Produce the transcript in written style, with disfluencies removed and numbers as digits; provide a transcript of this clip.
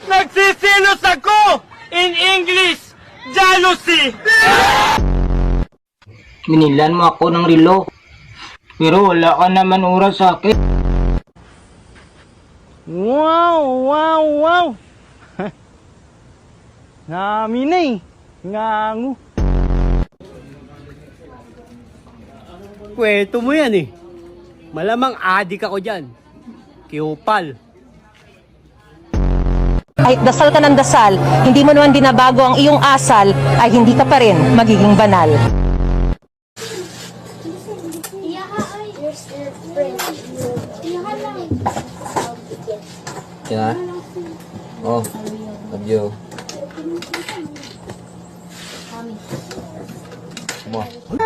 Nagsisilos ako! In English, jealousy! Minilan mo ako ng relo. Pero wala ka naman oras sa akin. Wow! Namin na eh. Ngangu. Kwento mo yan eh. Malamang adik ako dyan. Kiupal. Kahit dasal ka ng dasal, hindi mo naman binabago ang iyong asal, ay hindi ka pa rin magiging banal. Yeah. Oh, love you. Come on.